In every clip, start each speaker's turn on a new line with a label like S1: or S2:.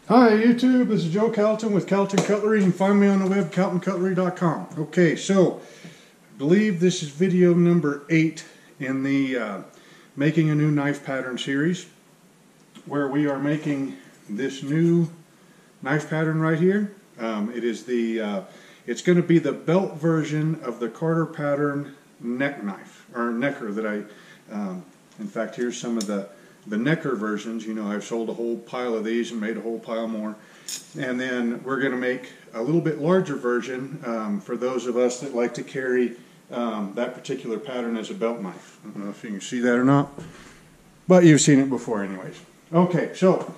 S1: Hi YouTube, this is Joe Calton with Calton Cutlery. You can find me on the web, caltoncutlery.com. Okay, so I believe this is video number 8 in the Making a New Knife Pattern series, where we are making this new knife pattern right here. It's going to be the belt version of the Carter pattern neck knife, or necker that in fact, here's some of the necker versions. You know, I've sold a whole pile of these and made a whole pile more. And then we're going to make a little bit larger version for those of us that like to carry that particular pattern as a belt knife. I don't know if you can see that or not, but you've seen it before anyways. Okay, so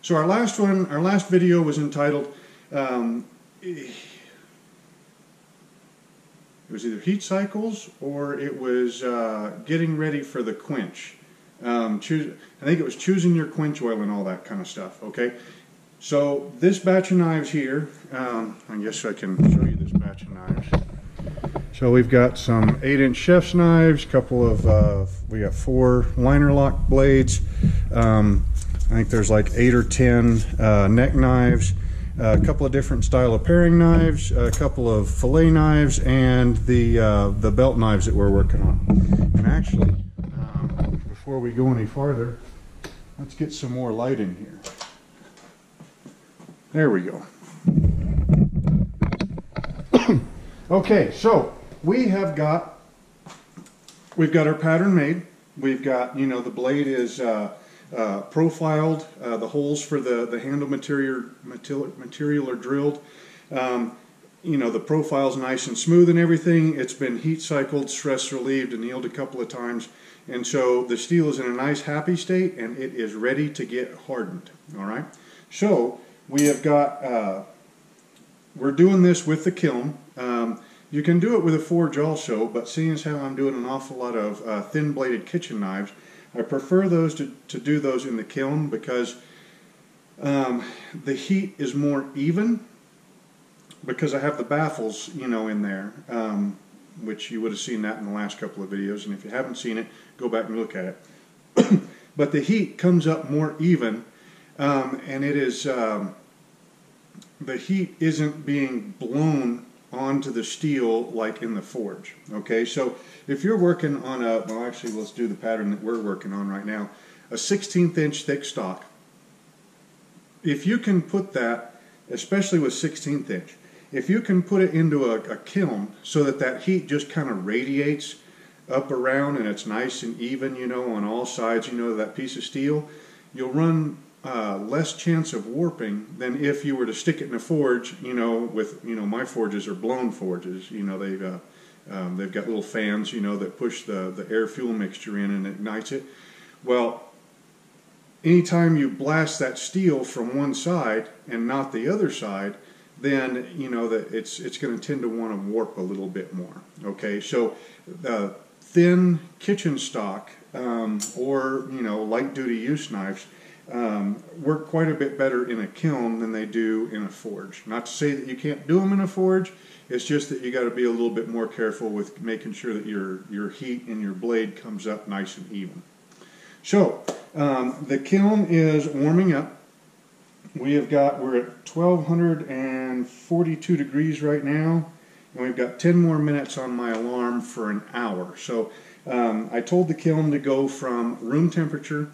S1: so our last video was entitled it was either heat cycles or it was getting ready for the quench. I think it was choosing your quench oil and all that kind of stuff. Okay, so this batch of knives here, I guess I can show you this batch of knives. So we've got some 8-inch chef's knives, we got 4 liner lock blades. I think there's like 8 or 10 neck knives, a couple of different style of paring knives, a couple of fillet knives, and the belt knives that we're working on. And actually, before we go any farther, let's get some more light in here. There we go. Okay, so we've got our pattern made. We've got, you know, the blade is profiled, the holes for the handle material are drilled. You know, the profile's nice and smooth and everything. It's been heat cycled, stress relieved, and annealed a couple of times. And so the steel is in a nice happy state and it is ready to get hardened. All right. So we have got, we're doing this with the kiln. You can do it with a forge also, but seeing as how I'm doing an awful lot of thin bladed kitchen knives, I prefer those to do those in the kiln because the heat is more even, because I have the baffles, you know, in there, which you would have seen that in the last couple of videos, and if you haven't seen it, go back and look at it. But the heat comes up more even, and it is the heat isn't being blown onto the steel like in the forge. Okay, so if you're working on well, actually, let's do the pattern that we're working on right now, a 1/16 inch thick stock. If you can put that, especially with 1/16 inch, if you can put it into a kiln so that heat just kind of radiates up around and it's nice and even, you know, on all sides, you know, that piece of steel, you'll run less chance of warping than if you were to stick it in a forge, you know, with, you know, my forges are blown forges, you know, they've got little fans, you know, that push the air fuel mixture in and ignites it. Well, anytime you blast that steel from one side and not the other side, then you know that it's going to tend to want to warp a little bit more. Okay, so thin kitchen stock or, you know, light duty use knives work quite a bit better in a kiln than they do in a forge. Not to say that you can't do them in a forge, it's just that you got to be a little bit more careful with making sure that your heat in your blade comes up nice and even. So the kiln is warming up. We're at 1242 degrees right now, and we've got 10 more minutes on my alarm for an hour. So I told the kiln to go from room temperature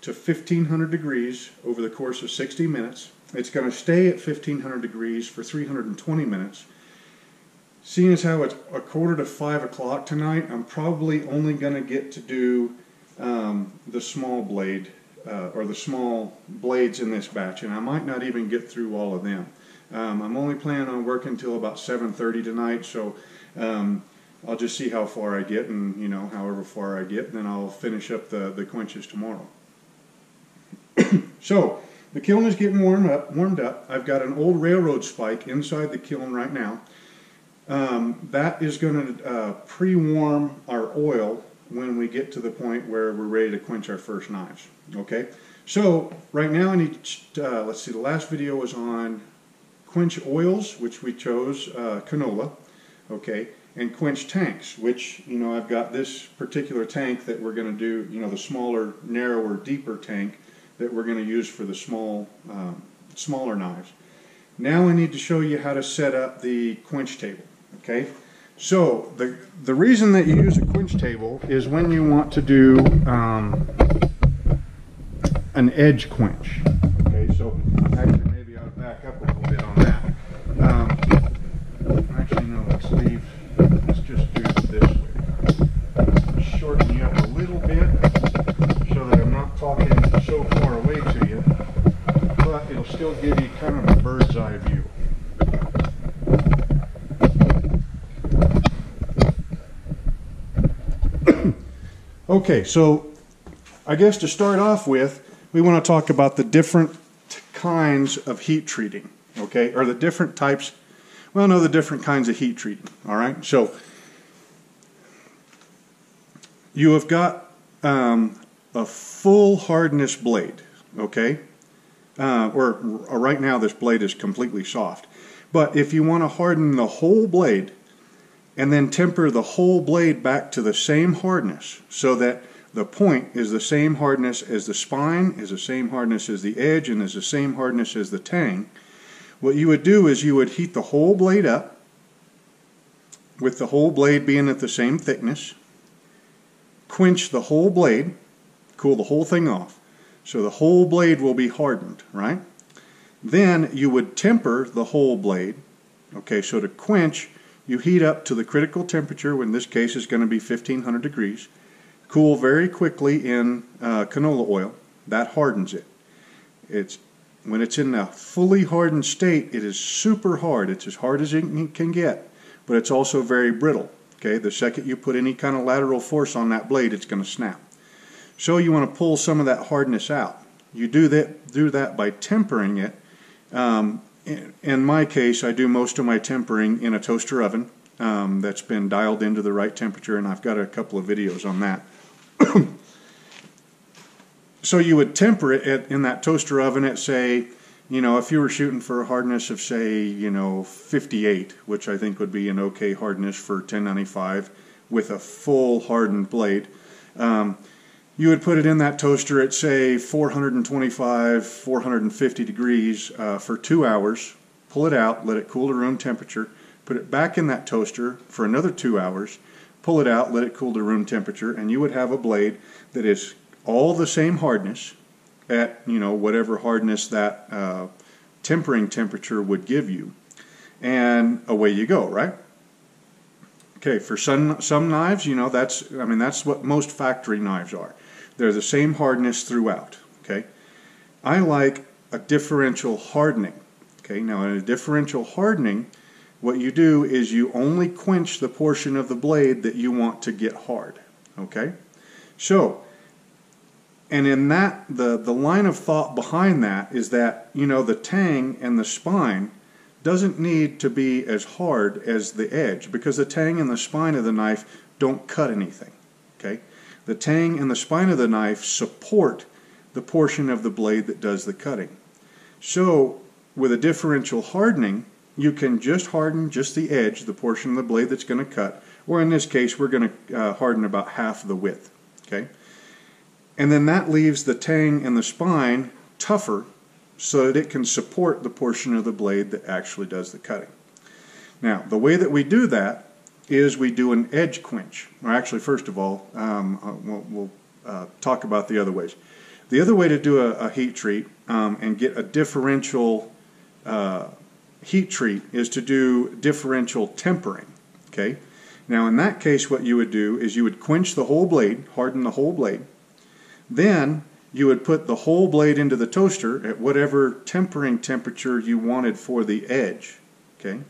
S1: to 1500 degrees over the course of 60 minutes. It's going to stay at 1500 degrees for 320 minutes. Seeing as how it's 4:45 o'clock tonight, I'm probably only going to get to do the small blade or the small blades in this batch, and I might not even get through all of them. I'm only planning on working until about 7:30 tonight, so I'll just see how far I get, and, you know, however far I get, and then I'll finish up the quenches tomorrow. So the kiln is getting warmed up. I've got an old railroad spike inside the kiln right now. That is going to pre-warm our oil when we get to the point where we're ready to quench our first knives. Okay, so right now I need let's see, the last video was on quench oils, which we chose canola, okay, and quench tanks, which, you know, I've got this particular tank that we're going to do, you know, the smaller, narrower, deeper tank that we're going to use for the smaller knives. Now I need to show you how to set up the quench table. Okay, so the reason that you use a quench table is when you want to do an edge quench. Okay, so actually maybe I'll back up a little bit on that. Actually, no, let's just do it this way. Shorten you up a little bit so that I'm not talking so far away to you, but it'll still give you kind of a bird's eye view. Okay, so I guess to start off with, we want to talk about the different kinds of heat treating, okay, or the different types, well, no, the different kinds of heat treating, all right? So you have got a full hardness blade, okay, or right now this blade is completely soft, but if you want to harden the whole blade and then temper the whole blade back to the same hardness so that the point is the same hardness as the spine, is the same hardness as the edge, and is the same hardness as the tang, what you would do is you would heat the whole blade up with the whole blade being at the same thickness, quench the whole blade, cool the whole thing off, so the whole blade will be hardened, right? Then you would temper the whole blade, okay, so to quench, you heat up to the critical temperature, in this case is going to be 1500 degrees, cool very quickly in canola oil, that hardens it. When it's in a fully hardened state, it is super hard. It's as hard as it can get, but it's also very brittle. Okay, the second you put any kind of lateral force on that blade, it's going to snap. So you want to pull some of that hardness out. You do that by tempering it. In my case, I do most of my tempering in a toaster oven that's been dialed into the right temperature, and I've got a couple of videos on that. So you would temper it in that toaster oven at, say, if you were shooting for a hardness of, say, 58, which I think would be an okay hardness for 1095 with a full hardened blade, you would put it in that toaster at, say, 425, 450 degrees for 2 hours, pull it out, let it cool to room temperature, put it back in that toaster for another 2 hours, pull it out, let it cool to room temperature, and you would have a blade that is all the same hardness at whatever hardness that tempering temperature would give you, and away you go, right? Okay, for some knives, that's what most factory knives are. They're the same hardness throughout. Okay, I like a differential hardening. Okay, now in a differential hardening, what you do is you only quench the portion of the blade that you want to get hard. Okay, so. And in that, the line of thought behind that is that, the tang and the spine doesn't need to be as hard as the edge, because the tang and the spine of the knife don't cut anything. Okay? The tang and the spine of the knife support the portion of the blade that does the cutting. So, with a differential hardening, you can just harden just the edge, the portion of the blade that's going to cut, or in this case, we're going to harden about half the width. Okay? And then that leaves the tang and the spine tougher so that it can support the portion of the blade that actually does the cutting. Now, the way that we do that is we do an edge quench. Or actually, first of all, we'll talk about the other ways. The other way to do a heat treat and get a differential heat treat is to do differential tempering. Okay? Now, in that case, what you would do is you would quench the whole blade, harden the whole blade. Then you would put the whole blade into the toaster at whatever tempering temperature you wanted for the edge. Okay?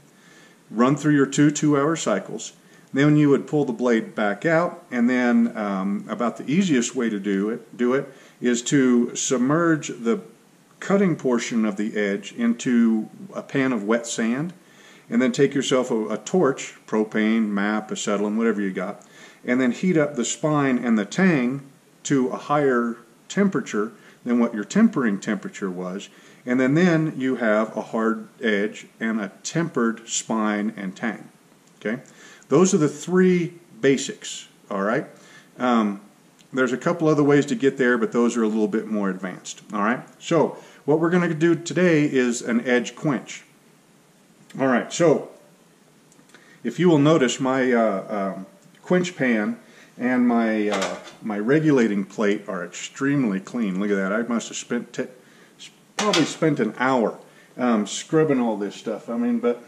S1: Run through your 2-2-hour cycles. Then you would pull the blade back out, and then about the easiest way to do it is to submerge the cutting portion of the edge into a pan of wet sand, and then take yourself a torch, propane, MAP, acetylene, whatever you got, and then heat up the spine and the tang to a higher temperature than what your tempering temperature was, and then you have a hard edge and a tempered spine and tang. Okay, those are the three basics. All right, There's a couple other ways to get there, but those are a little bit more advanced. All right, so what we're going to do today is an edge quench. All right, so if you will notice, my quench pan and my regulating plate are extremely clean. Look at that. I must have probably spent an hour scrubbing all this stuff. I mean, but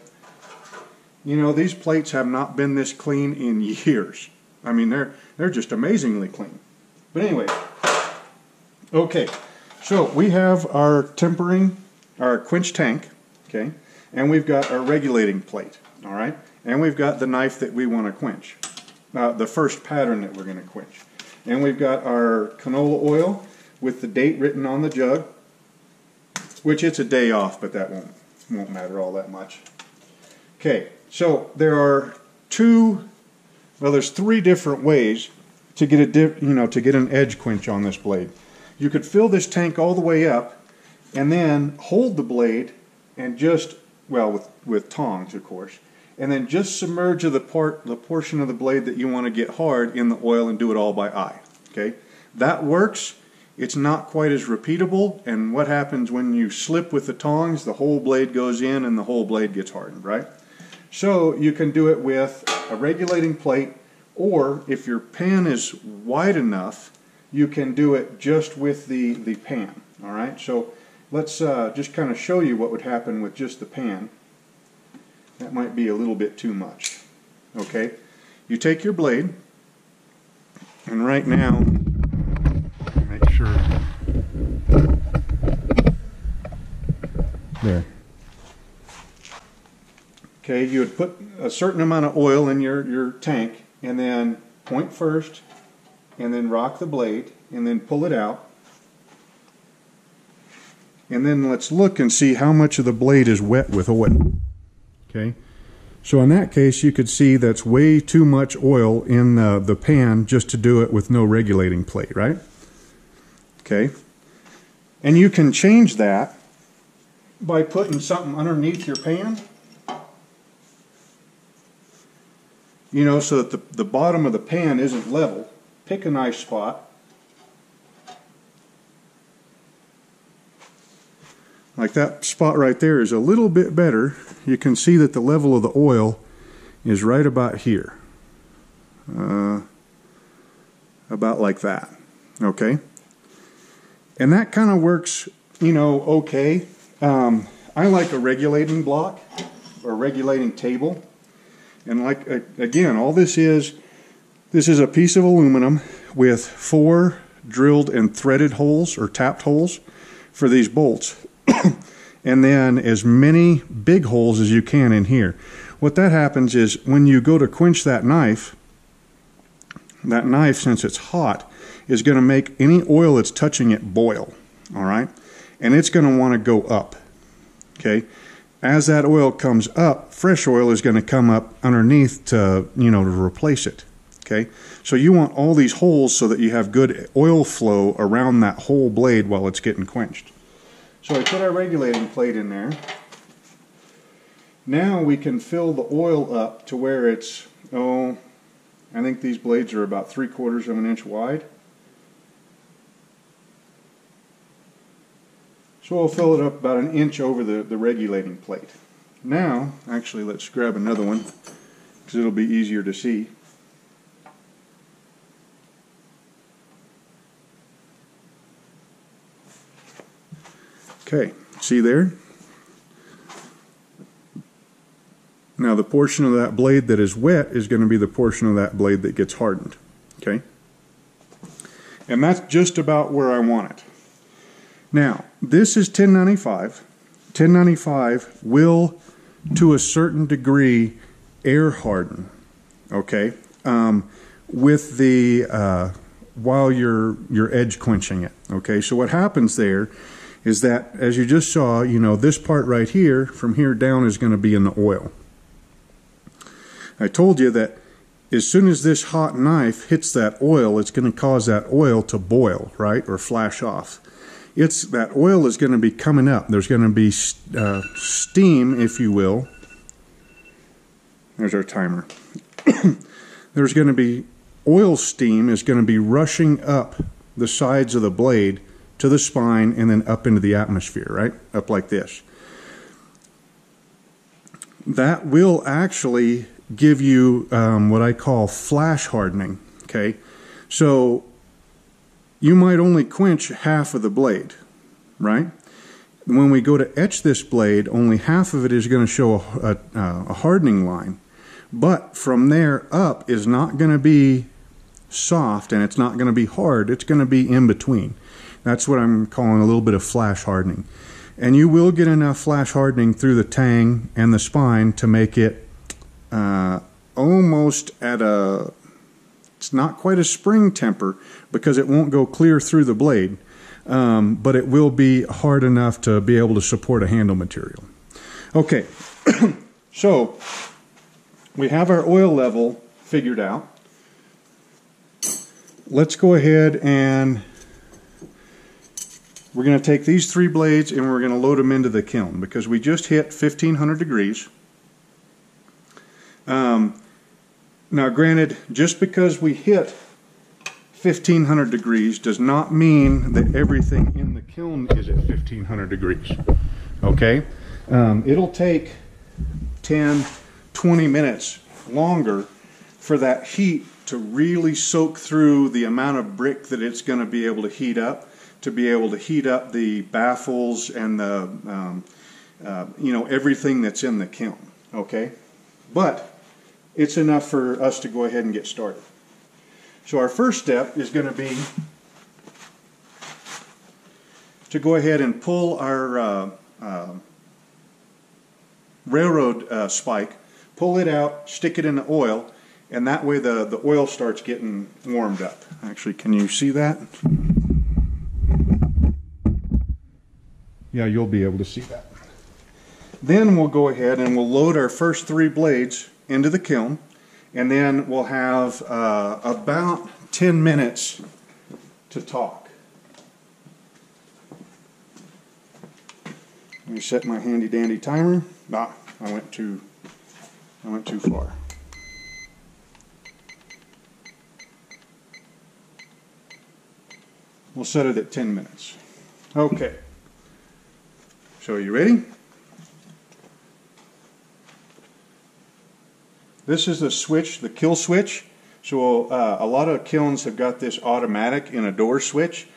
S1: you know, these plates have not been this clean in years. I mean, they're just amazingly clean. But anyway, okay, so we have our tempering, our quench tank, okay, and we've got our regulating plate, all right, and we've got the knife that we want to quench, the first pattern that we're going to quench, and we've got our canola oil with the date written on the jug, which it's a day off, but that won't matter all that much. Okay, so there are there's three different ways to get to get an edge quench on this blade. You could fill this tank all the way up and then hold the blade and just, well, with tongs of course, and then just submerge the portion of the blade that you want to get hard in the oil and do it all by eye. Okay, that works. It's not quite as repeatable, and what happens when you slip with the tongs, the whole blade goes in and the whole blade gets hardened, right? So you can do it with a regulating plate, or if your pan is wide enough, you can do it just with the pan. All right, so let's just kind of show you what would happen with just the pan. That might be a little bit too much. Okay, you take your blade, and right now, make sure. There. Okay, you would put a certain amount of oil in your tank, and then point first, and then rock the blade, and then pull it out. And then let's look and see how much of the blade is wet with oil. Okay, so in that case you could see that's way too much oil in the pan just to do it with no regulating plate, right? Okay, and you can change that by putting something underneath your pan, you know, so that the bottom of the pan isn't level. Pick a nice spot. Like that spot right there is a little bit better. You can see that the level of the oil is right about here. About like that. Okay? And that kind of works, you know, okay. I like a regulating block or regulating table. And like, again, all this is a piece of aluminum with 4 drilled and threaded holes or tapped holes for these bolts. And then as many big holes as you can in here. What that happens is when you go to quench that knife, since it's hot, is going to make any oil that's touching it boil. All right? And it's going to want to go up. Okay? As that oil comes up, fresh oil is going to come up underneath to, you know, to replace it. Okay? So you want all these holes so that you have good oil flow around that whole blade while it's getting quenched. So we put our regulating plate in there. Now we can fill the oil up to where it's, I think these blades are about 3/4 of an inch wide. So we'll fill it up about an inch over the regulating plate. Now, actually, let's grab another one because it'll be easier to see. Okay, see there? Now the portion of that blade that is wet is going to be the portion of that blade that gets hardened. Okay? And that's just about where I want it. Now, this is 1095. 1095 will, to a certain degree, air harden. Okay? With the, while you're edge quenching it. Okay? So what happens there is that, as you just saw, you know, this part right here, from here down, is going to be in the oil. I told you that as soon as this hot knife hits that oil, it's going to cause that oil to boil, right, or flash off. That oil is going to be coming up. There's going to be steam, if you will. There's our timer. There's going to be oil steam is going to be rushing up the sides of the blade to the spine and then up into the atmosphere, right? Up like this. That will actually give you what I call flash hardening, okay? So you might only quench half of the blade, right? When we go to etch this blade, only half of it is going to show a hardening line. But from there up is not going to be soft and it's not going to be hard. It's going to be in between. That's what I'm calling a little bit of flash hardening. And you will get enough flash hardening through the tang and the spine to make it almost at a, it's not quite a spring temper because it won't go clear through the blade, but it will be hard enough to be able to support a handle material. Okay, so we have our oil level figured out. Let's go ahead and we're going to take these 3 blades and we're going to load them into the kiln because we just hit 1500 degrees. Now granted, just because we hit 1500 degrees does not mean that everything in the kiln is at 1500 degrees. Okay? It'll take 10, 20 minutes longer for that heat to really soak through the amount of brick that it's going to be able to heat up, to be able to heat up the baffles and the, everything that's in the kiln. Okay? But it's enough for us to go ahead and get started. So our first step is going to be to go ahead and pull our railroad spike, pull it out, stick it in the oil, and that way the oil starts getting warmed up. Actually, can you see that? Yeah, you'll be able to see that. Then we'll go ahead and we'll load our first 3 blades into the kiln, and then we'll have about 10 minutes to talk. Let me set my handy dandy timer. I went too far. We'll set it at 10 minutes. Okay. So are you ready? This is the switch, the kill switch. So a lot of kilns have got this automatic in a door switch.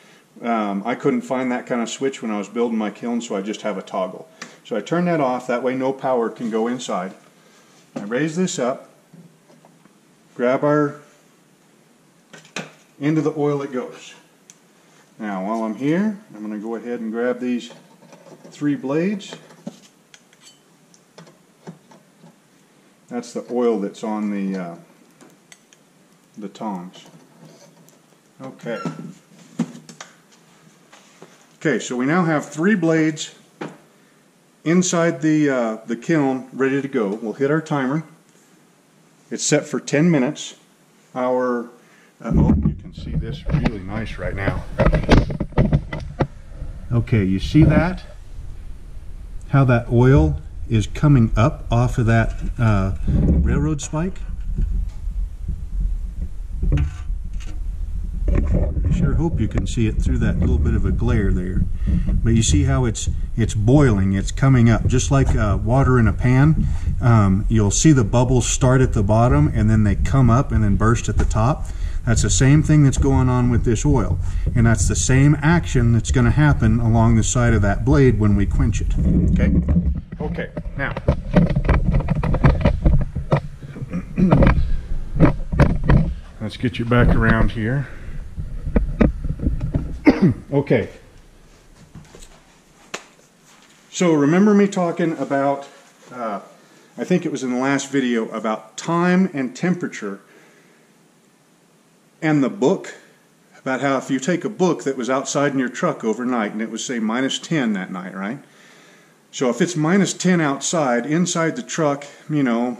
S1: I couldn't find that kind of switch when I was building my kiln, so I just have a toggle. So I turn that off, that way no power can go inside. I raise this up, grab our, into the oil it goes. Now while I'm here, I'm going to go ahead and grab these 3 blades. That's the oil that's on the tongs. Okay. Okay, so we now have 3 blades inside the kiln ready to go. We'll hit our timer. It's set for 10 minutes. Our oh, you can see this really nice right now. Okay, you see that? How that oil is coming up off of that railroad spike? I sure hope you can see it through that little bit of a glare there. But you see how it's boiling, it's coming up, just like water in a pan. You'll see the bubbles start at the bottom and then they come up and then burst at the top. That's the same thing that's going on with this oil. And that's the same action that's going to happen along the side of that blade when we quench it. Okay? Okay, now. Let's get you back around here. Okay. So remember me talking about, I think it was in the last video, about time and temperature and the book, about how if you take a book that was outside in your truck overnight and it was say -10 that night, right? So if it's -10 outside, inside the truck, you know,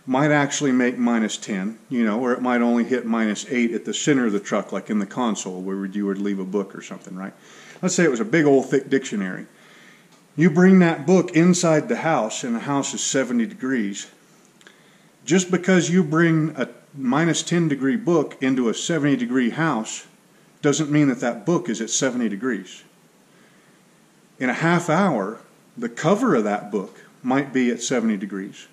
S1: might actually make -10, you know, or it might only hit -8 at the center of the truck, like in the console where you would leave a book or something, right? Let's say it was a big old thick dictionary. You bring that book inside the house and the house is 70 degrees. Just because you bring minus 10 degree book into a 70 degree house doesn't mean that that book is at 70 degrees. In a half hour, the cover of that book might be at 70 degrees.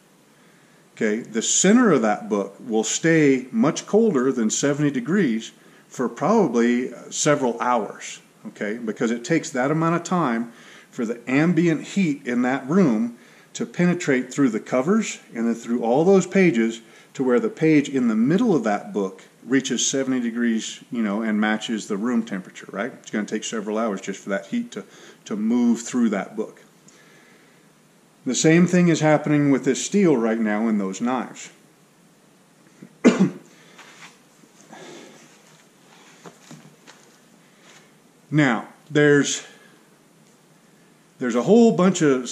S1: Okay, the center of that book will stay much colder than 70 degrees for probably several hours, okay, because it takes that amount of time for the ambient heat in that room to penetrate through the covers and then through all those pages to where the page in the middle of that book reaches 70 degrees, you know, and matches the room temperature, right? It's going to take several hours just for that heat to move through that book. The same thing is happening with this steel right now in those knives. Now, there's a whole bunch of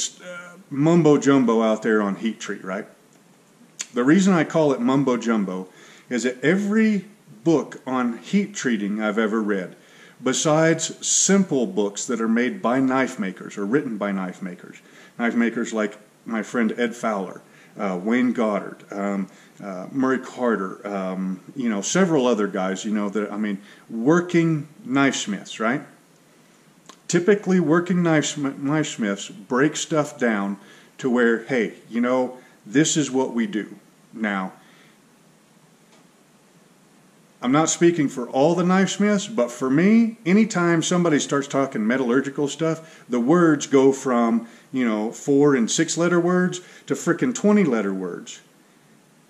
S1: mumbo jumbo out there on heat treat, right? The reason I call it mumbo jumbo is that every book on heat treating I've ever read, besides simple books that are made by knife makers or written by knife makers like my friend Ed Fowler, Wayne Goddard, Murray Carter, you know, several other guys, you know, that, I mean, working knifesmiths, right? Typically, working knifesmiths break stuff down to where, hey, you know, this is what we do. Now, I'm not speaking for all the knifesmiths, but for me, anytime somebody starts talking metallurgical stuff, the words go from, you know, 4 and 6 letter words to frickin' 20 letter words.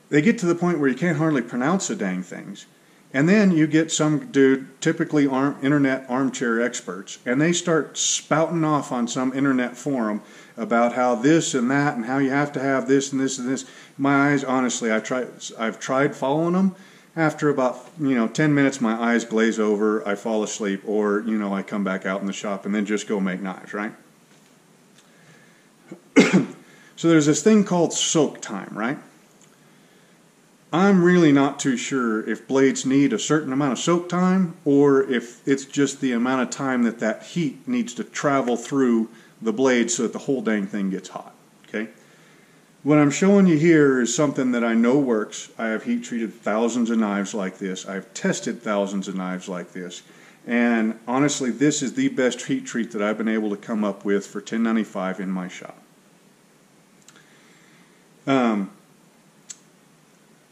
S1: They get to the point where you can't hardly pronounce the dang things. And then you get some dude, typically internet armchair experts, and they start spouting off on some internet forum about how this and that and how you have to have this and this and this. My eyes, honestly, I've tried following them. After about, you know, 10 minutes, my eyes glaze over, I fall asleep, or, you know, I come back out in the shop and then just go make knives, right? So there's this thing called soak time, right? I'm really not too sure if blades need a certain amount of soak time or if it's just the amount of time that that heat needs to travel through the blade so that the whole dang thing gets hot, okay? What I'm showing you here is something that I know works. I have heat treated thousands of knives like this. I've tested thousands of knives like this. And honestly, this is the best heat treat that I've been able to come up with for 1095 in my shop.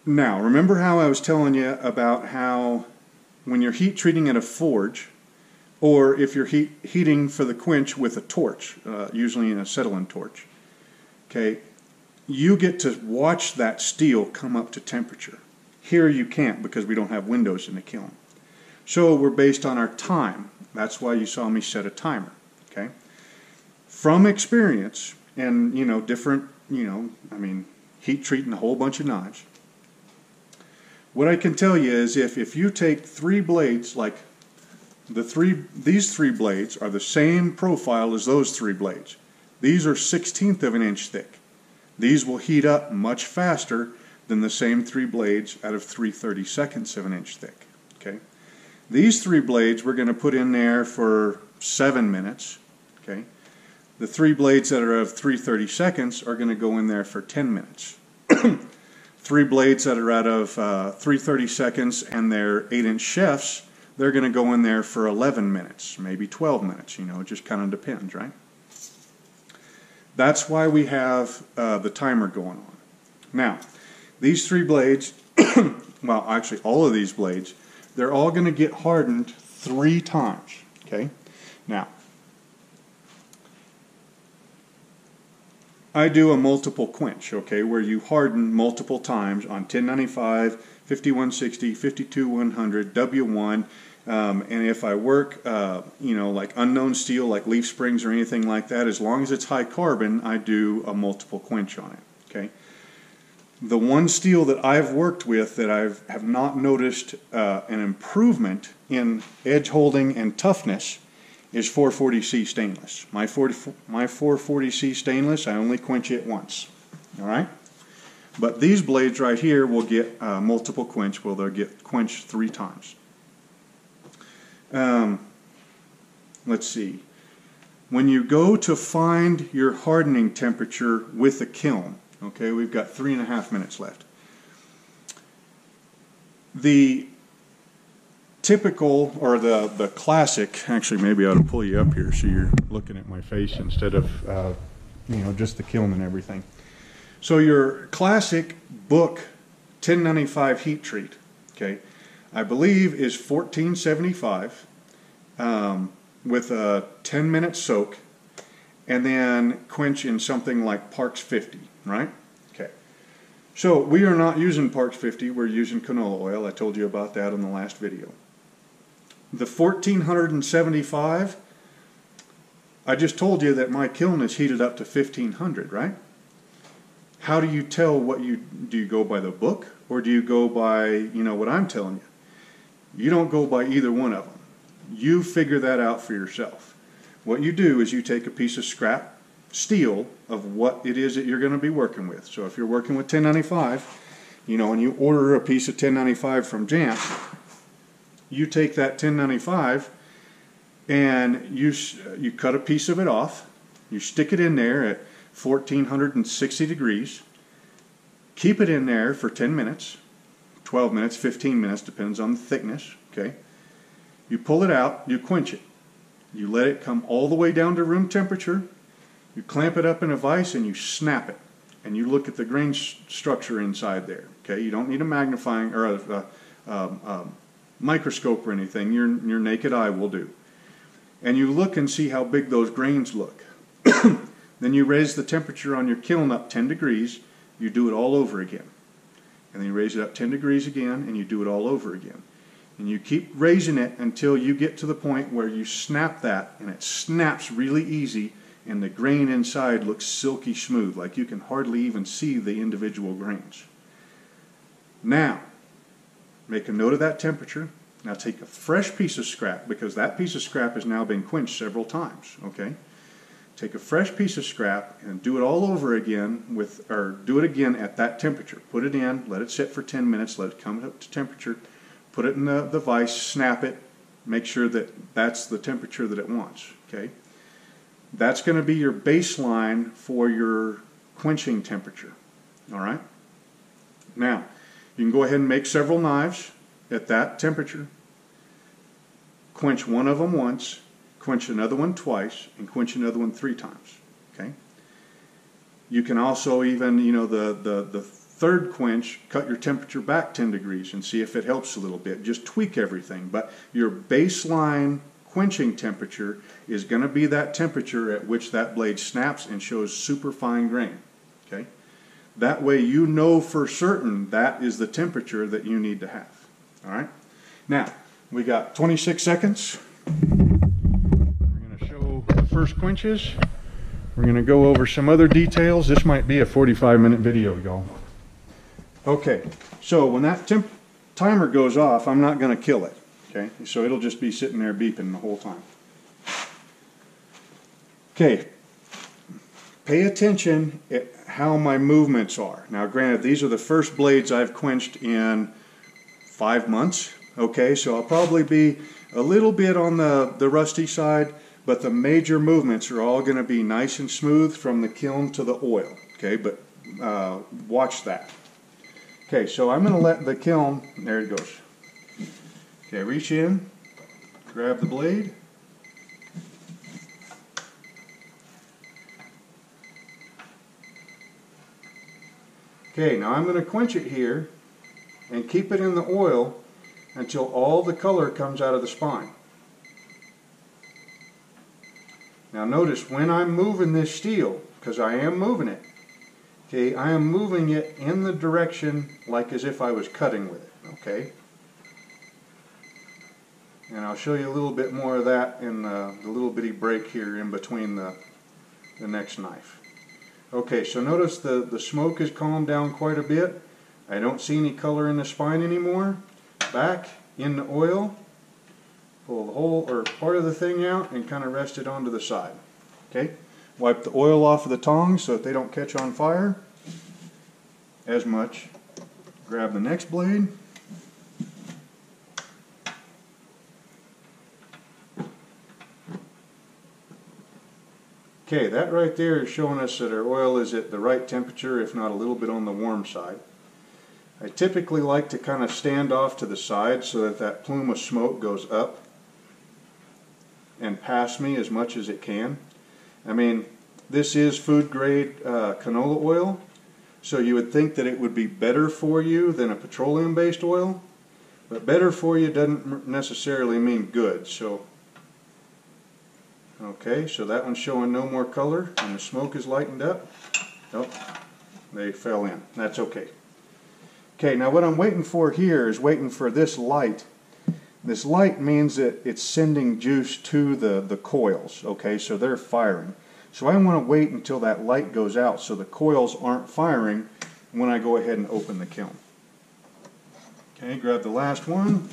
S1: Now, remember how I was telling you about how when you're heat treating at a forge, or if you're heating for the quench with a torch, usually in a acetylene torch, okay, you get to watch that steel come up to temperature. Here you can't because we don't have windows in the kiln. So we're based on our time. That's why you saw me set a timer, okay? From experience and, you know, different, you know, I mean, heat treating a whole bunch of knives, what I can tell you is if you take 3 blades, like these 3 blades are the same profile as those 3 blades. These are 1/16 of an inch thick. These will heat up much faster than the same 3 blades out of 3/32 of an inch thick. Okay, these 3 blades we're going to put in there for 7 minutes. Okay, the 3 blades that are of 3/32 are going to go in there for 10 minutes. 3 blades that are out of 3/32 and they're 8-inch chefs, they're going to go in there for 11 minutes, maybe 12 minutes. You know, it just kind of depends, right? That's why we have the timer going on. Now, these 3 blades, well, actually all of these blades, they're all going to get hardened 3 times. Okay? Now, I do a multiple quench, okay, where you harden multiple times on 1095, 5160, 52100, W1, and if I work, you know, like unknown steel, like leaf springs or anything like that, as long as it's high carbon, I do a multiple quench on it, okay? The one steel that I've worked with that I have not noticed an improvement in edge holding and toughness is 440C stainless. My 440C stainless, I only quench it once, all right? But these blades right here will get multiple quench, well, they'll get quenched 3 times. Let's see. When you go to find your hardening temperature with a kiln, okay, we've got 3.5 minutes left. The typical, or the classic, actually maybe I ought to pull you up here so you're looking at my face instead of just the kiln and everything. So your classic book 1095 heat treat, okay, I believe is 1475 with a 10-minute soak, and then quench in something like Parks 50, right? Okay. So we are not using Parks 50, we're using canola oil. I told you about that in the last video. The 1475, I just told you that my kiln is heated up to 1500, right? How do you tell what do you go by the book, or do you go by, what I'm telling you? You don't go by either one of them. You figure that out for yourself. What you do is you take a piece of scrap steel of what it is that you're going to be working with. So if you're working with 1095, and you order a piece of 1095 from Jamp, you take that 1095 and you cut a piece of it off, you stick it in there at 1460 degrees, keep it in there for 10 minutes, 12 minutes, 15 minutes, depends on the thickness, okay? You pull it out, you quench it. You let it come all the way down to room temperature, you clamp it up in a vise and you snap it. And you look at the grain structure inside there, okay? You don't need a magnifying or a microscope or anything. Your naked eye will do. And you look and see how big those grains look. Then you raise the temperature on your kiln up 10 degrees, you do it all over again. And then you raise it up 10 degrees again, and you do it all over again. And you keep raising it until you get to the point where you snap that, and it snaps really easy, and the grain inside looks silky smooth, like you can hardly even see the individual grains. Now, make a note of that temperature. Now take a fresh piece of scrap, because that piece of scrap has now been quenched several times, okay? Take a fresh piece of scrap and do it all over again do it again at that temperature. Put it in, let it sit for 10 minutes, let it come up to temperature, put it in the vise, snap it, make sure that that's the temperature that it wants, okay? That's going to be your baseline for your quenching temperature, all right? Now, you can go ahead and make several knives at that temperature, quench one of them once, quench another one twice, and quench another one 3 times, okay? You can also even, the third quench, cut your temperature back 10 degrees and see if it helps a little bit. Just tweak everything, but your baseline quenching temperature is going to be that temperature at which that blade snaps and shows super fine grain, okay? That way you know for certain that is the temperature that you need to have, all right? Now, we got 26 seconds. The first quenches. We're going to go over some other details. This might be a 45-minute video, y'all. Okay, so when that timer goes off, I'm not going to kill it. Okay, so it'll just be sitting there beeping the whole time. Okay, pay attention at how my movements are. Now, granted, these are the first blades I've quenched in 5 months. Okay, so I'll probably be a little bit on the rusty side, but the major movements are all going to be nice and smooth from the kiln to the oil. Okay, but watch that. Okay, so I'm going to let the kiln, there it goes. Okay, reach in, grab the blade. Okay, now I'm going to quench it here and keep it in the oil until all the color comes out of the spine. Now notice when I'm moving this steel, because I am moving it, okay, I am moving it in the direction like as if I was cutting with it, okay? And I'll show you a little bit more of that in the little bitty break here in between the next knife. Okay, so notice the smoke has calmed down quite a bit. I don't see any color in the spine anymore. Back in the oil. Pull the whole or part of the thing out and kind of rest it onto the side. Okay? Wipe the oil off of the tongs so that they don't catch on fire as much. Grab the next blade. Okay, that right there is showing us that our oil is at the right temperature, if not a little bit on the warm side. I typically like to kind of stand off to the side so that that plume of smoke goes up and past me as much as it can. I mean, this is food grade canola oil, so you would think that it would be better for you than a petroleum based oil, but better for you doesn't necessarily mean good. So okay, so that one's showing no more color and the smoke is lightened up. Oh, they fell in. That's okay. Okay, now what I'm waiting for here is waiting for this light. This light means that it's sending juice to the coils, okay, so they're firing. So I want to wait until that light goes out so the coils aren't firing when I go ahead and open the kiln. Okay, grab the last one,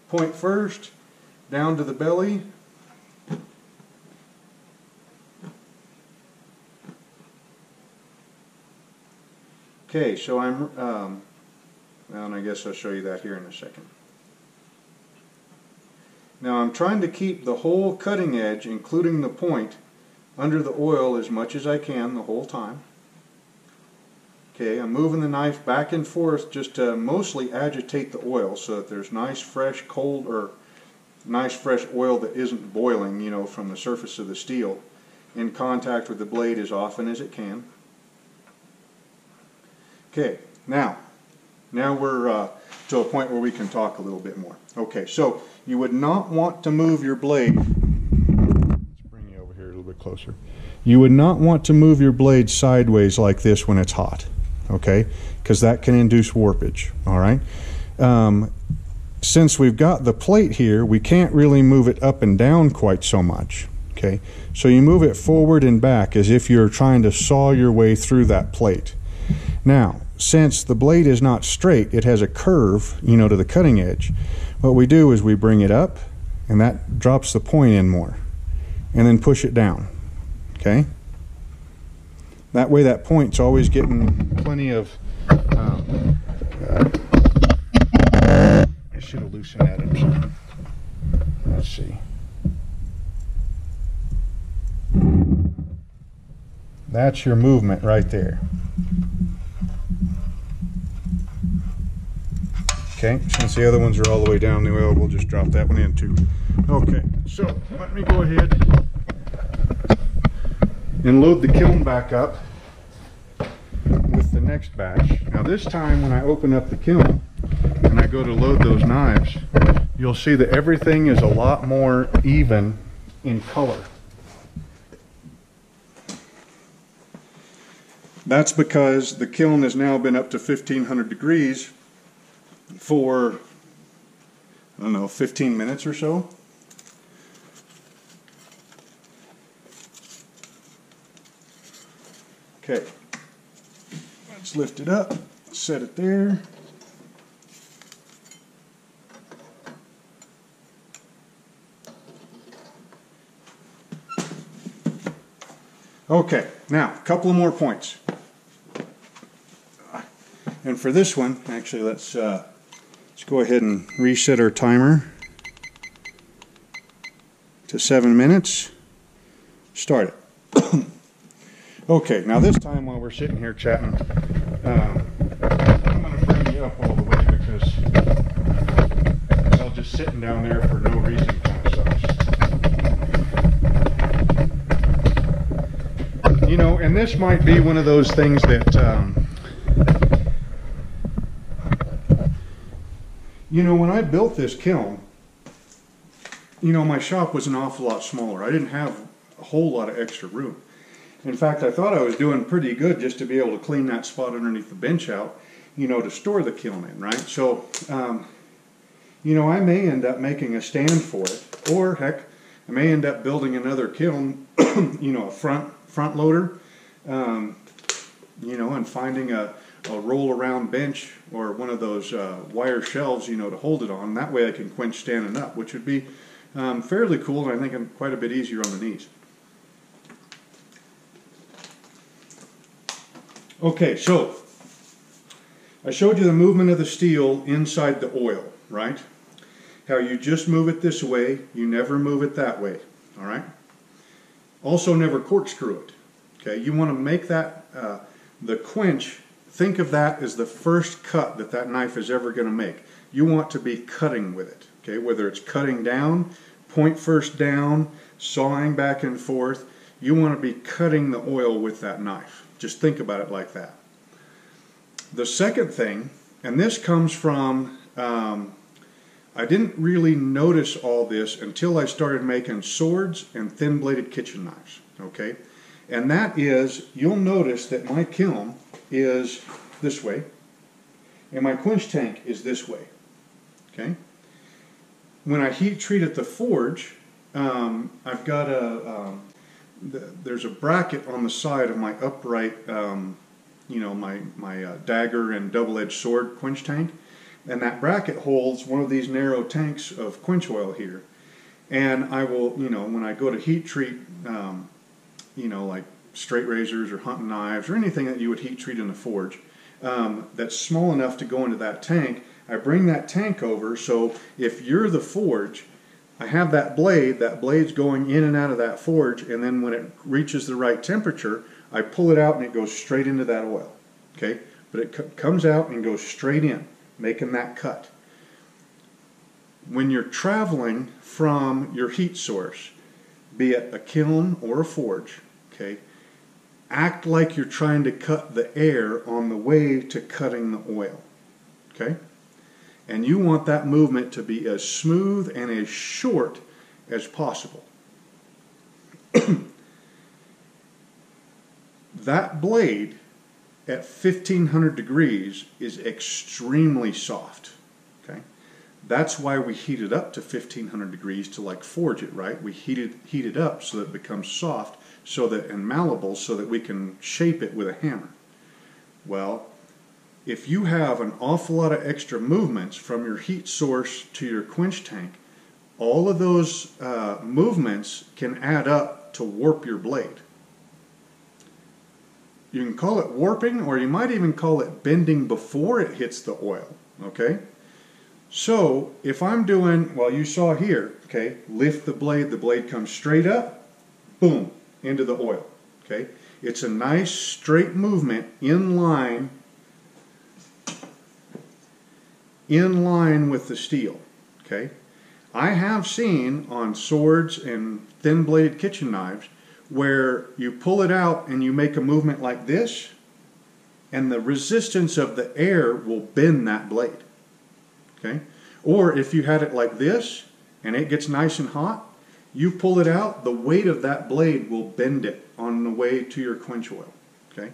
S1: point first, down to the belly. Okay, so I'm, well, and I guess I'll show you that here in a second. Now I'm trying to keep the whole cutting edge, including the point, under the oil as much as I can the whole time. Okay, I'm moving the knife back and forth just to mostly agitate the oil so that there's nice fresh cold or nice fresh oil that isn't boiling, you know, from the surface of the steel in contact with the blade as often as it can. Okay, now we're to a point where we can talk a little bit more. Okay, so you would not want to move your blade. Let's bring you over here a little bit closer. You would not want to move your blade sideways like this when it's hot, okay? Because that can induce warpage, all right? Since we've got the plate here, we can't really move it up and down quite so much, okay? So you move it forward and back as if you're trying to saw your way through that plate. Now, since the blade is not straight, it has a curve, you know, to the cutting edge. What we do is we bring it up, and that drops the point in more, and then push it down, okay? That way that point's always getting plenty of, I should have loosened that up some. Let's see. That's your movement right there. Okay, since the other ones are all the way down the oil, we'll just drop that one in too. Okay, so let me go ahead and load the kiln back up with the next batch. Now this time when I open up the kiln and I go to load those knives, you'll see that everything is a lot more even in color. That's because the kiln has now been up to 1500 degrees for, I don't know, 15 minutes or so. Okay, let's lift it up, set it there. Okay, now a couple of more points. And for this one, actually, let's go ahead and reset our timer to 7 minutes. Start it. Okay, now this time while we're sitting here chatting, I'm going to bring you up all the way because I'll just sitting down there for no reason kind of sucks. You know, and this might be one of those things that you know, when I built this kiln, you know, my shop was an awful lot smaller. I didn't have a whole lot of extra room. In fact, I thought I was doing pretty good just to be able to clean that spot underneath the bench out, you know, to store the kiln in, right? So, you know, I may end up making a stand for it, or heck, I may end up building another kiln, you know, a front loader, you know, and finding a roll around bench or one of those wire shelves, you know, to hold it on. That way I can quench standing up, which would be fairly cool, and I think quite a bit easier on the knees. Okay, so I showed you the movement of the steel inside the oil, right? How you just move it this way, you never move it that way, all right? Also never corkscrew it, okay? You want to make that, the quench think of that as the first cut that that knife is ever going to make. You want to be cutting with it, okay? Whether it's cutting down, point first down, sawing back and forth, you want to be cutting the oil with that knife. Just think about it like that. The second thing, and this comes from, I didn't really notice all this until I started making swords and thin-bladed kitchen knives, okay? And that is, you'll notice that my kiln is this way, and my quench tank is this way, okay? When I heat treat at the forge, I've got there's a bracket on the side of my upright, you know, my dagger and double-edged sword quench tank, and that bracket holds one of these narrow tanks of quench oil here. And I will, you know, when I go to heat treat, you know, like straight razors or hunting knives or anything that you would heat treat in the forge, that's small enough to go into that tank, I bring that tank over, so if you're the forge, I have that blade's going in and out of that forge, and then when it reaches the right temperature, I pull it out and it goes straight into that oil, okay? But it comes out and goes straight in, making that cut. When you're traveling from your heat source, be it a kiln or a forge, okay, act like you're trying to cut the air on the way to cutting the oil, okay? And you want that movement to be as smooth and as short as possible. That blade at 1500 degrees is extremely soft, okay? That's why we heat it up to 1500 degrees to like forge it, right? We heat it up so that it becomes soft and malleable so that we can shape it with a hammer. Well, if you have an awful lot of extra movements from your heat source to your quench tank, all of those movements can add up to warp your blade. You can call it warping, or you might even call it bending before it hits the oil, okay? So if I'm doing, well, you saw here, okay, lift the blade comes straight up, boom, into the oil, okay? It's a nice straight movement in line with the steel, okay? I have seen on swords and thin-bladed kitchen knives where you pull it out and you make a movement like this, and the resistance of the air will bend that blade, okay? Or if you had it like this and it gets nice and hot, you pull it out, the weight of that blade will bend it on the way to your quench oil, okay?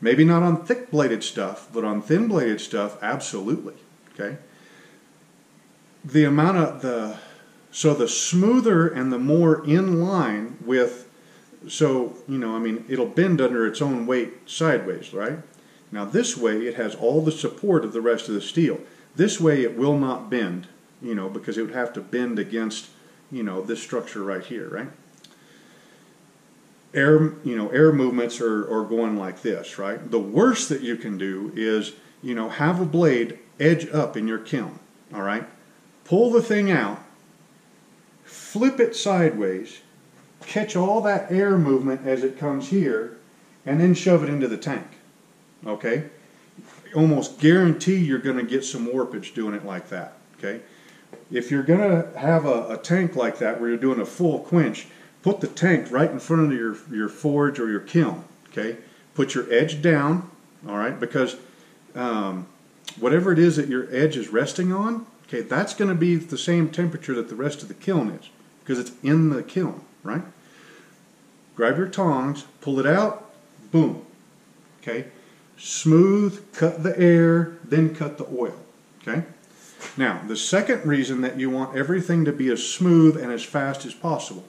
S1: Maybe not on thick-bladed stuff, but on thin-bladed stuff, absolutely, okay? The amount of so the smoother and the more in line with, so, you know, I mean, it'll bend under its own weight sideways, right? Now this way it has all the support of the rest of the steel. This way it will not bend, you know, because it would have to bend against, you know, this structure right here, right? Air movements are going like this, right? The worst that you can do is, you know, have a blade edge up in your kiln, all right? Pull the thing out, flip it sideways, catch all that air movement as it comes here, and then shove it into the tank, okay? Almost guarantee you're going to get some warpage doing it like that, okay? If you're going to have a tank like that where you're doing a full quench, put the tank right in front of your forge or your kiln, okay? Put your edge down, all right, because whatever it is that your edge is resting on, okay, that's going to be the same temperature that the rest of the kiln is, because it's in the kiln, right? Grab your tongs, pull it out, boom, okay? Smooth, cut the air, then cut the oil, okay? Now, the second reason that you want everything to be as smooth and as fast as possible.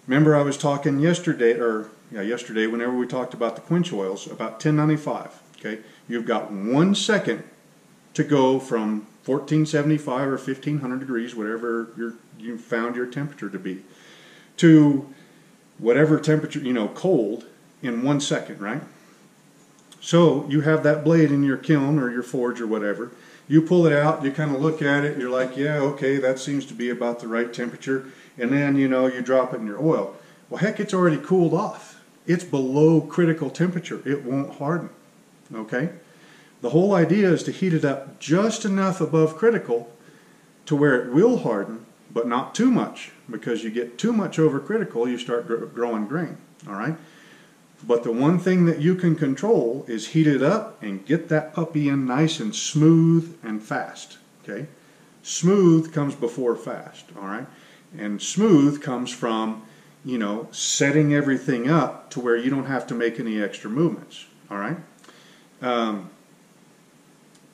S1: Remember I was talking yesterday, whenever we talked about the quench oils, about 1095, okay? You've got 1 second to go from 1475 or 1500 degrees, whatever you found your temperature to be, to whatever temperature, you know, cold, in 1 second, right? So you have that blade in your kiln or your forge or whatever. You pull it out, you kind of look at it, you're like, yeah, okay, that seems to be about the right temperature. And then, you know, you drop it in your oil. Well, heck, it's already cooled off. It's below critical temperature. It won't harden, okay? The whole idea is to heat it up just enough above critical to where it will harden, but not too much, because you get too much over critical, you start growing grain, all right? But the one thing that you can control is heat it up and get that puppy in nice and smooth and fast, okay? Smooth comes before fast, all right? And smooth comes from, you know, setting everything up to where you don't have to make any extra movements, all right?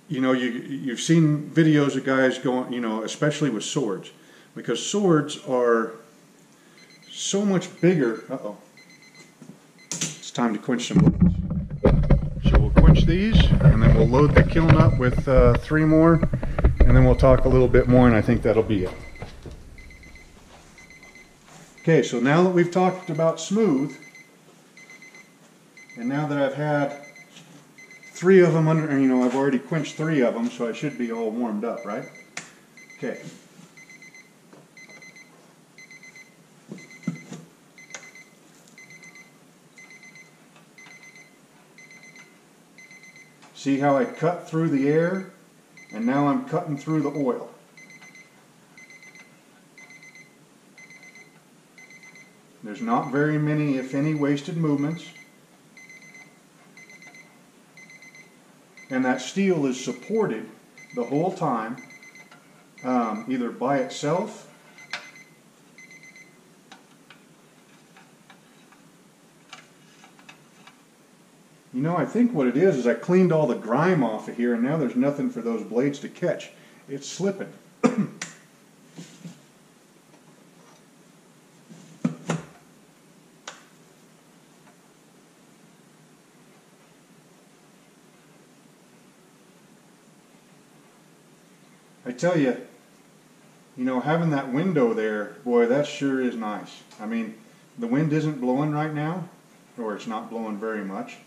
S1: You know, you've seen videos of guys going, you know, especially with swords, because swords are so much bigger. Uh-oh. It's time to quench some blades. So we'll quench these, and then we'll load the kiln up with 3 more, and then we'll talk a little bit more, and I think that'll be it. Okay, so now that we've talked about smooth, and now that I've had 3 of them under, you know, I've already quenched 3 of them, so I should be all warmed up, right? Okay. See how I cut through the air, and now I'm cutting through the oil. There's not very many, if any, wasted movements. And that steel is supported the whole time, either by itself You know, I think what it is I cleaned all the grime off of here, and now there's nothing for those blades to catch. It's slipping. I tell you, you know, having that window there, boy, that sure is nice. I mean, the wind isn't blowing right now, or it's not blowing very much,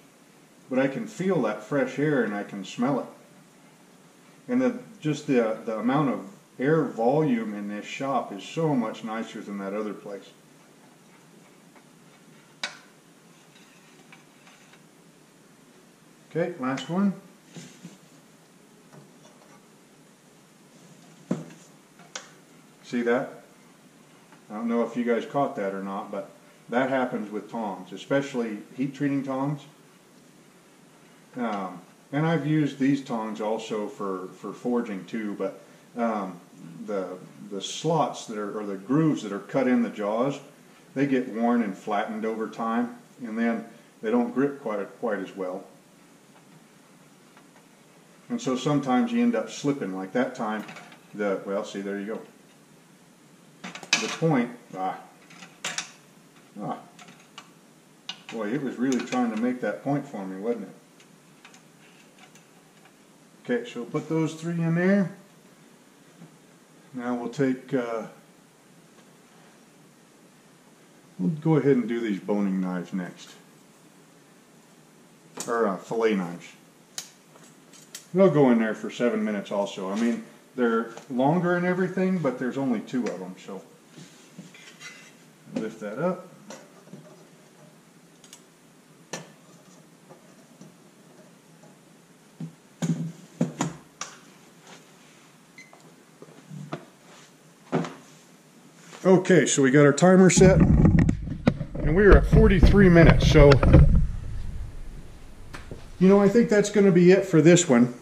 S1: but I can feel that fresh air and I can smell it. And just the amount of air volume in this shop is so much nicer than that other place. Okay, last one. See that? I don't know if you guys caught that or not, but that happens with tongs, especially heat treating tongs. And I've used these tongs also for forging too, but the slots that are, or the grooves that are cut in the jaws, they get worn and flattened over time, and then they don't grip quite as well. And so sometimes you end up slipping, like that time. Well, see, there you go. The point, boy, it was really trying to make that point for me, wasn't it? Okay, so put those 3 in there. Now we'll take, we'll go ahead and do these boning knives next, or fillet knives. They'll go in there for 7 minutes also. I mean, they're longer and everything, but there's only 2 of them, so lift that up. Okay, so we got our timer set, and we are at 43 minutes, so you know, I think that's going to be it for this one.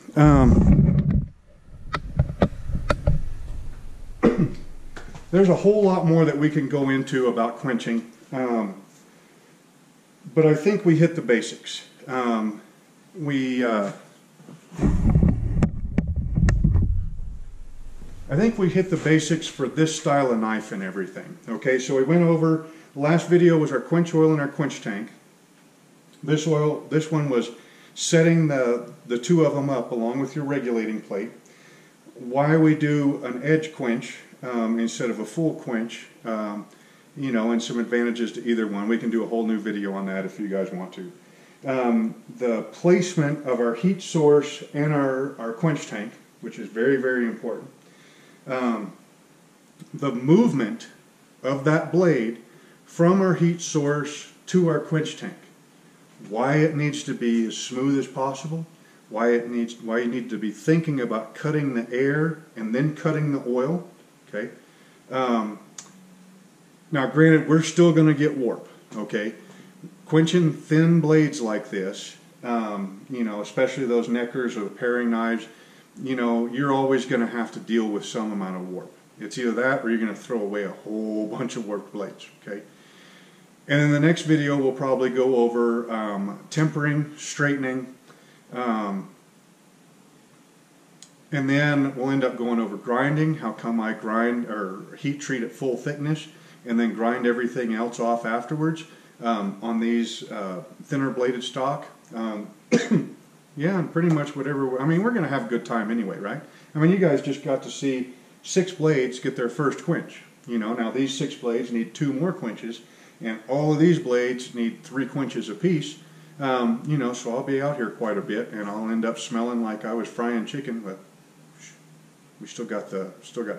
S1: There's a whole lot more that we can go into about quenching, but I think we hit the basics. I think we hit the basics for this style of knife and everything. Okay, so we went over, the last video was our quench oil and our quench tank. This one was setting the 2 of them up along with your regulating plate. Why we do an edge quench instead of a full quench, you know, and some advantages to either one. We can do a whole new video on that if you guys want to. The placement of our heat source and our quench tank, which is very, very important. The movement of that blade from our heat source to our quench tank. why it needs to be as smooth as possible, why you need to be thinking about cutting the air and then cutting the oil. Okay. Now, granted, we're still going to get warp. Okay. Quenching thin blades like this, you know, especially those neckers or the paring knives, you know, you're always going to have to deal with some amount of warp. It's either that or you're going to throw away a whole bunch of warped blades. Okay. And in the next video, we'll probably go over tempering, straightening, and then we'll end up going over grinding, how come I grind or heat treat at full thickness, and then grind everything else off afterwards on these thinner bladed stock. Yeah, and pretty much whatever, I mean, we're going to have a good time anyway, right? I mean, you guys just got to see 6 blades get their first quench. You know, now these 6 blades need 2 more quenches, and all of these blades need 3 quenches apiece. You know, so I'll be out here quite a bit, and I'll end up smelling like I was frying chicken, but we still got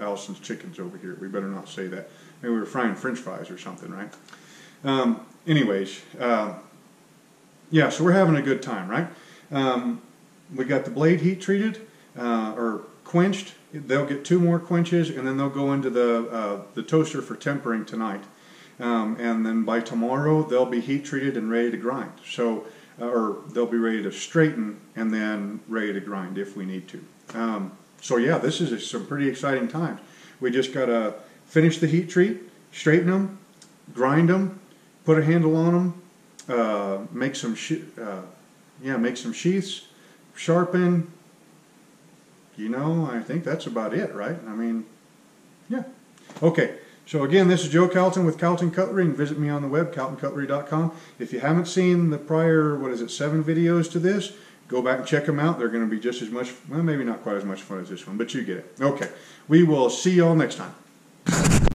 S1: Allison's chickens over here. We better not say that. Maybe we were frying French fries or something, right? Anyways, yeah, so we're having a good time, right? We got the blade heat treated or quenched. They'll get 2 more quenches, and then they'll go into the toaster for tempering tonight. And then by tomorrow, they'll be heat treated and ready to grind. So, or they'll be ready to straighten and then ready to grind if we need to. So yeah, this is some pretty exciting times. We just got to finish the heat treat, straighten them, grind them, put a handle on them, make some sheaths, sharpen. You know, I think that's about it, right? I mean, yeah. Okay. So again, this is Joe Calton with Calton Cutlery, and visit me on the web, caltoncutlery.com. If you haven't seen the prior, 7 videos to this, go back and check them out. They're going to be just as much, well, maybe not quite as much fun as this one, but you get it. Okay, we will see you all next time.